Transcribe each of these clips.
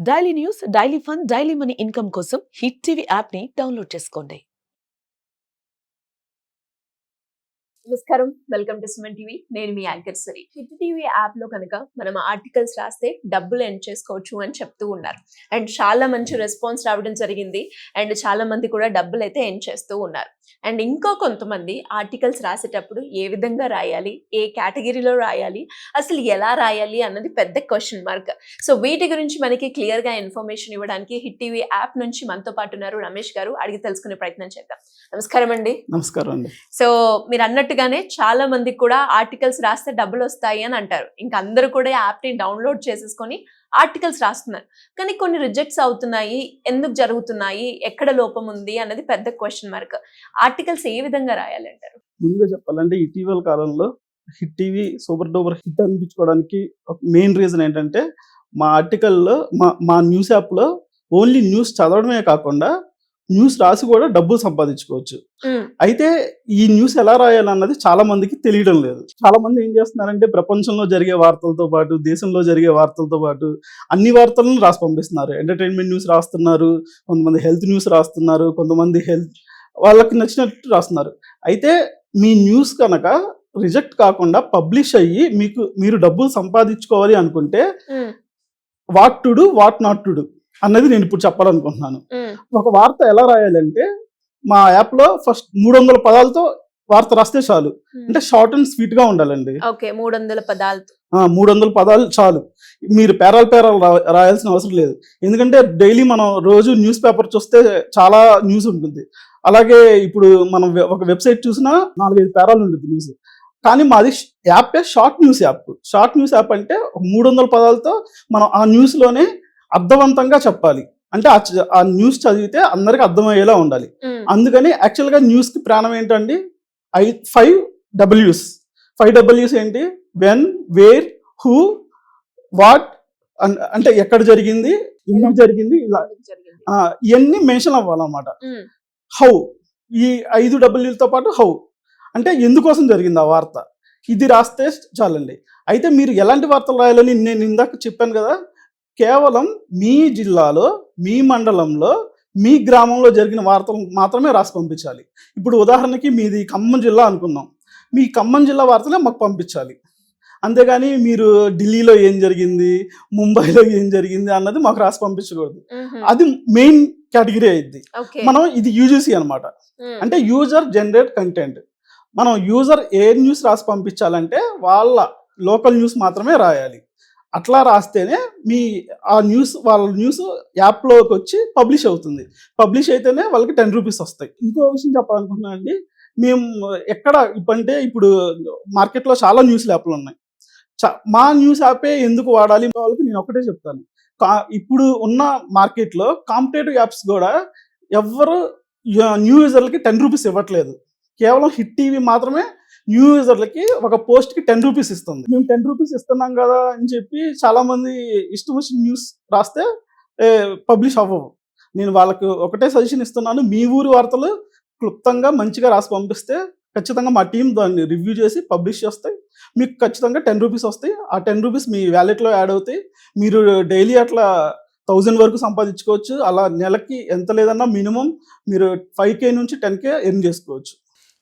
Daily news, daily fun, daily money income కోసం hit TV app ని download చేసుకోండి. నమస్కారం, వెల్కమ్ టు సుమన్ టీవీ. నేను మీ యాంకర్ సరి. హిట్ టీవీ యాప్ లో కనుక మనం ఆర్టికల్స్ రాస్తే డబ్బులు ఎర్న్ చేసుకోవచ్చు అని చెప్తూ ఉన్నారు. అండ్ చాలా మంచి రెస్పాన్స్ రావడం జరిగింది. అండ్ చాలా మంది కూడా డబ్బులు అయితే ఎర్న్ చేస్తూ ఉన్నారు. అండ్ ఇంకో కొంతమంది ఆర్టికల్స్ రాసేటప్పుడు ఏ విధంగా రాయాలి, ఏ కేటగిరీలో రాయాలి, అసలు ఎలా రాయాలి అన్నది పెద్ద క్వశ్చన్ మార్క్. సో వీటి గురించి మనకి క్లియర్ గా ఇన్ఫర్మేషన్ ఇవ్వడానికి హిట్ టీవీ యాప్ నుంచి మనతో పాటు ఉన్నారు రమేష్ గారు. అడిగి తెలుసుకునే ప్రయత్నం చేద్దాం. నమస్కారం అండి. నమస్కారం అండి. సో మీరు అన్నట్టుగానే చాలా మందికి కూడా ఆర్టికల్స్ రాస్తే డబ్బులు వస్తాయి అని అంటారు. ఇంకా అందరూ కూడా యాప్ ని డౌన్లోడ్ చేసేసుకొని ఆర్టికల్స్ రాస్తున్నారు. కానీ కొన్ని రిజెక్ట్స్ అవుతున్నాయి. ఎందుకు జరుగుతున్నాయి, ఎక్కడ లోపం ఉంది అన్నది పెద్ద క్వశ్చన్ మార్క్. ఆర్టికల్స్ ఏ విధంగా రాయాలి అంటారు? ముందుగా చెప్పాలంటే ఇటీవల కాలంలో hit TV super duper hit అనిపించుకోవడానికి మెయిన్ రీజన్ ఏంటంటే మా ఆర్టికల్లో మా న్యూస్ యాప్లో ఓన్లీ న్యూస్ చదవడమే కాకుండా న్యూస్ రాసి కూడా డబ్బులు సంపాదించుకోవచ్చు. అయితే ఈ న్యూస్ ఎలా రాయాలన్నది చాలా మందికి తెలియడం లేదు. చాలా మంది ఏం చేస్తున్నారంటే ప్రపంచంలో జరిగే వార్తలతో పాటు, దేశంలో జరిగే వార్తలతో పాటు అన్ని వార్తలను రాసి పంపిస్తున్నారు. ఎంటర్టైన్మెంట్ న్యూస్ రాస్తున్నారు, కొంతమంది హెల్త్ న్యూస్ రాస్తున్నారు, కొంతమంది వాళ్ళకి నచ్చినట్టు రాస్తున్నారు. అయితే మీ న్యూస్ కనుక రిజెక్ట్ కాకుండా పబ్లిష్ అయ్యి మీరు డబ్బులు సంపాదించుకోవాలి అనుకుంటే what to do, what not to do అన్నది నేను ఇప్పుడు చెప్పాలనుకుంటున్నాను. ఒక వార్త ఎలా రాయాలంటే మా యాప్ లో ఫస్ట్ 300 పదాలతో వార్త రాస్తే చాలు. అంటే షార్ట్ అండ్ స్వీట్ గా ఉండాలండి. 300 పదాలతో 300 పదాలు చాలు. మీరు పేరాలు రాయాల్సిన అవసరం లేదు. ఎందుకంటే డైలీ మనం రోజు న్యూస్ పేపర్ చూస్తే చాలా న్యూస్ ఉంటుంది. అలాగే ఇప్పుడు మనం ఒక వెబ్సైట్ చూసినా 4-5 పేరాలు ఉంటుంది న్యూస్. కానీ మాది app short news app. Short news app అంటే 300 పదాలతో మనం ఆ న్యూస్ లోనే అర్థవంతంగా చెప్పాలి. అంటే ఆ న్యూస్ చదివితే అందరికి అర్థమయ్యేలా ఉండాలి. అందుకని యాక్చువల్గా న్యూస్ కి ప్రాణం ఏంటండి? 5 Ws ఏంటి? వెన్, వేర్, హూ, వాట్, అంటే ఎక్కడ జరిగింది, ఎందుకు జరిగింది, ఇలా ఇవన్నీ మెన్షన్ అవ్వాలన్నమాట. హౌ, ఈ 5 Wలతో పాటు హౌ, అంటే ఎందుకోసం జరిగింది ఆ వార్త, ఇది రాస్తే చాలండి. అయితే మీరు ఎలాంటి వార్తలు రాయాలని నేను ఇందాక చెప్పాను కదా, కేవలం మీ జిల్లాలో, మీ మండలంలో, మీ గ్రామంలో జరిగిన వార్తలు మాత్రమే రాసి పంపించాలి. ఇప్పుడు ఉదాహరణకి మీది ఖమ్మం జిల్లా అనుకుందాం, మీ ఖమ్మం జిల్లా వార్తలే మాకు పంపించాలి. అంతేగాని మీరు ఢిల్లీలో ఏం జరిగింది, ముంబైలో ఏం జరిగింది అన్నది మాకు రాసి పంపించకూడదు. అది మెయిన్ కేటగిరీ అయింది. మనం ఇది యూజీసీ అనమాట, అంటే యూజర్ జనరేట్ కంటెంట్. మనం యూజర్ ఏ న్యూస్ రాసి పంపించాలంటే వాళ్ళ లోకల్ న్యూస్ మాత్రమే రాయాలి. అట్లా రాస్తేనే ఆ న్యూస్ వాళ్ళ న్యూస్ యాప్లోకి వచ్చి పబ్లిష్ అవుతుంది. పబ్లిష్ అయితేనే వాళ్ళకి 10 రూపీస్ వస్తాయి. ఇంకో విషయం చెప్పాలనుకుంటున్నాను అండి. మేము ఎక్కడ ఇప్పుడంటే ఇప్పుడు మార్కెట్లో చాలా న్యూస్ యాప్లు ఉన్నాయి. మా న్యూస్ యాపే ఎందుకు వాడాలి వాళ్ళకి నేను ఒకటే చెప్తాను. ఇప్పుడు ఉన్న మార్కెట్లో కాంపిటేటివ్ యాప్స్ కూడా ఎవరు న్యూ యూజర్లకి 10 రూపీస్ ఇవ్వట్లేదు. కేవలం హిట్ టీవీ మాత్రమే న్యూ యూజర్లకి ఒక పోస్ట్కి 10 రూపీస్ ఇస్తుంది. మేము 10 రూపీస్ ఇస్తున్నాం కదా అని చెప్పి చాలా మంది ఇష్టం వచ్చిన న్యూస్ రాస్తే పబ్లిష్ అవ్వవు. నేను వాళ్ళకి ఒకటే సజెషన్ ఇస్తున్నాను, మీ ఊరి వార్తలు క్లుప్తంగా మంచిగా రాసి పంపిస్తే ఖచ్చితంగా మా టీం దాన్ని రివ్యూ చేసి పబ్లిష్ చేస్తాయి. మీకు ఖచ్చితంగా 10 రూపీస్ వస్తాయి. ఆ 10 రూపీస్ మీ వ్యాలెట్లో యాడ్ అవుతాయి. మీరు డైలీ అట్లా 1000 వరకు సంపాదించుకోవచ్చు. అలా నెలకి ఎంత లేదన్నా మినిమం మీరు 5K నుంచి 10K ఎర్న్ చేసుకోవచ్చు.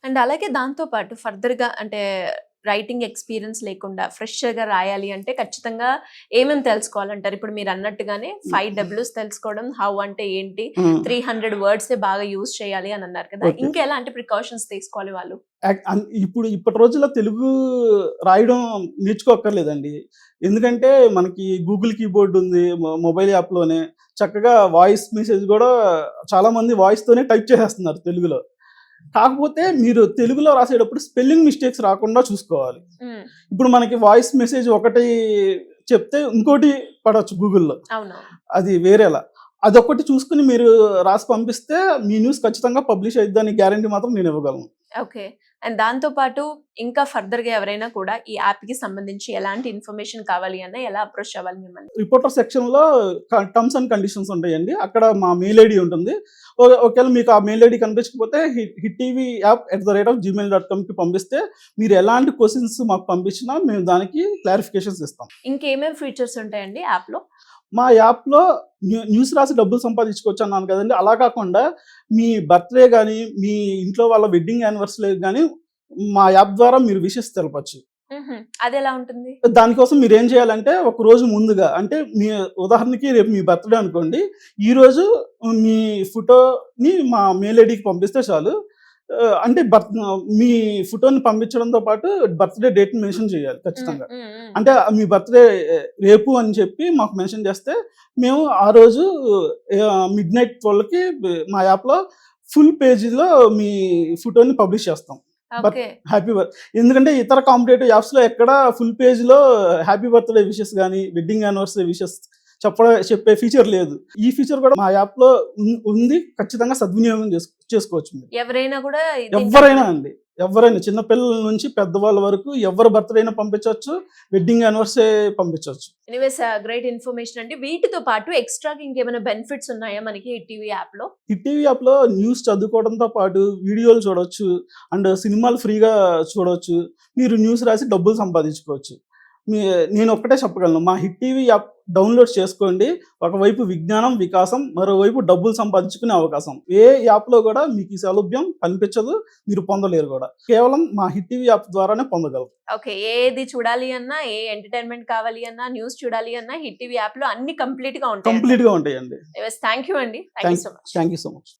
అండ్ అలాగే దాంతో పాటు ఫర్దర్ గా అంటే రైటింగ్ ఎక్స్పీరియన్స్ లేకుండా ఫ్రెషర్ గా రాయాలి అంటే ఖచ్చితంగా ఏమేమి తెలుసుకోవాలంటారు? ఇప్పుడు మీరు అన్నట్టుగానే 5 Ws తెలుసుకోవడం, హౌ అంటే ఏంటి, 300 వర్డ్స్ బాగా యూజ్ చేయాలి అని అన్నారు కదా. ఇంకా ఎలాంటి ప్రికాషన్స్ తీసుకోవాలి వాళ్ళు? ఇప్పటి రోజుల్లో తెలుగు రాయడం నేర్చుకోక్కర్లేదండి. ఎందుకంటే మనకి గూగుల్ కీబోర్డ్ ఉంది మొబైల్ యాప్లోనే. చక్కగా వాయిస్ మెసేజ్ కూడా చాలా మంది వాయిస్ తోనే టైప్ చేసేస్తున్నారు తెలుగులో. కాకపోతే మీరు తెలుగులో రాసేటప్పుడు స్పెల్లింగ్ మిస్టేక్స్ రాకుండా చూసుకోవాలి. ఇప్పుడు మనకి వాయిస్ మెసేజ్ ఒకటి చెప్తే ఇంకోటి పడవచ్చు గూగుల్లో, అది వేరేలా. అదొకటి చూసుకుని మీరు రాసి పంపిస్తే మీ న్యూస్ ఖచ్చితంగా పబ్లిష్ అయిద్దని గ్యారంటీ మాత్రం నేను ఇవ్వగలను. ఓకే. అండ్ దాంతో పాటు ఇంకా ఫర్దర్ గా ఎవరైనా కూడా ఈ యాప్ కి సంబంధించి ఎలాంటి ఇన్ఫర్మేషన్ కావాలి అన్న ఎలా అప్రోచ్ అవ్వాలి మిమ్మల్ని? రిపోర్టర్ సెక్షన్ లో టర్మ్స్ అండ్ కండిషన్స్ ఉంటాయండి. అక్కడ మా మెయిల్ ఐడి ఉంటుంది. ఒకవేళ మీకు ఆ మెయిల్ ఐడి కనిపించకపోతే hittvyapp@gmail.com కి పంపిస్తే మీరు ఎలాంటి క్వశ్చన్స్ మాకు పంపించినా మేము దానికి క్లారిఫికేషన్స్ ఇస్తాం. ఇంకేమేమి ఫీచర్స్ ఉంటాయండి యాప్ లో? మా యాప్లో న్యూస్ రాసి డబ్బులు సంపాదించుకోవచ్చు అన్నాను కదండి. అలా కాకుండా మీ బర్త్డే కానీ మీ ఇంట్లో వాళ్ళ వెడ్డింగ్ యానివర్సరీ కానీ మా యాప్ ద్వారా మీరు విషెస్ తెలపచ్చు. అది ఎలా ఉంటుంది? దానికోసం మీరు ఏం చేయాలంటే ఒక రోజు ముందుగా, అంటే మీ ఉదాహరణకి రేపు మీ బర్త్డే అనుకోండి, ఈ రోజు మీ ఫోటోని మా మెయిల్ ఐడికి పంపిస్తే చాలు. అంటే మీ ఫోటోని పంపించడంతో పాటు బర్త్డే డేట్ మెన్షన్ చేయాలి ఖచ్చితంగా. అంటే మీ బర్త్డే రేపు అని చెప్పి మాకు మెన్షన్ చేస్తే మేము ఆ రోజు midnight 12కి మా యాప్లో ఫుల్ పేజీలో మీ ఫోటోని పబ్లిష్ చేస్తాం. ఓకే. హ్యాపీ బర్త్ ఎందుకంటే ఇతర కాంపిటేటివ్ యాప్స్లో ఎక్కడ ఫుల్ పేజ్లో హ్యాపీ బర్త్డే విషెస్ కానీ వెడ్డింగ్ యానివర్సరీ విషెస్ చెప్పే ఫీచర్ లేదు. ఈ ఫీచర్ కూడా మా యాప్లో ఉంది. ఖచ్చితంగా సద్వినియోగం చేసుకోవచ్చు మీరు. ఎవరైనా కూడా ఎవరైనా అండి, ఎవరైనా చిన్నపిల్లల నుంచి పెద్దవాళ్ళ వరకు ఎవరు బర్త్డే అయినా పంపించవచ్చు, వెడ్డింగ్ యానివర్సరీ పంపించవచ్చు. ఎనీవేస్ గ్రేట్ ఇన్ఫర్మేషన్ అండి. వీటితో పాటు ఎక్స్ట్రాగా ఇంకేమైనా బెనిఫిట్స్ ఉన్నాయా మనకి హిట్ టీవీ యాప్ లో? హిట్ టీవీ యాప్లో న్యూస్ చదువుకోవడంతో పాటు వీడియోలు చూడవచ్చు అండ్ సినిమాలు ఫ్రీగా చూడవచ్చు. మీరు న్యూస్ రాసి డబ్బులు సంపాదించుకోవచ్చు. నేను ఒక్కటే చెప్పగలను, మా హిట్ టీవీ యాప్ డౌన్లోడ్ చేసుకోండి. ఒకవైపు విజ్ఞానం వికాసం, మరోవైపు డబ్బులు సంపాదించుకునే అవకాశం. ఏ యాప్లో కూడా మీకు ఈ సౌలభ్యం కనిపించదు, మీరు పొందలేరు కూడా. కేవలం మా హిట్ టీవీ యాప్ ద్వారానే పొందగలరు. ఓకే. ఏది చూడాలి అన్నా, ఏ ఎంటర్టైన్మెంట్ కావాలి అన్నా, న్యూస్ చూడాలి అన్నా హిట్ టీవీ యాప్ లో అన్ని కంప్లీట్ గా ఉంటాయి. కంప్లీట్ గా ఉంటాయండి. థ్యాంక్ యూ అండి. Thank you so much. Thank you so much.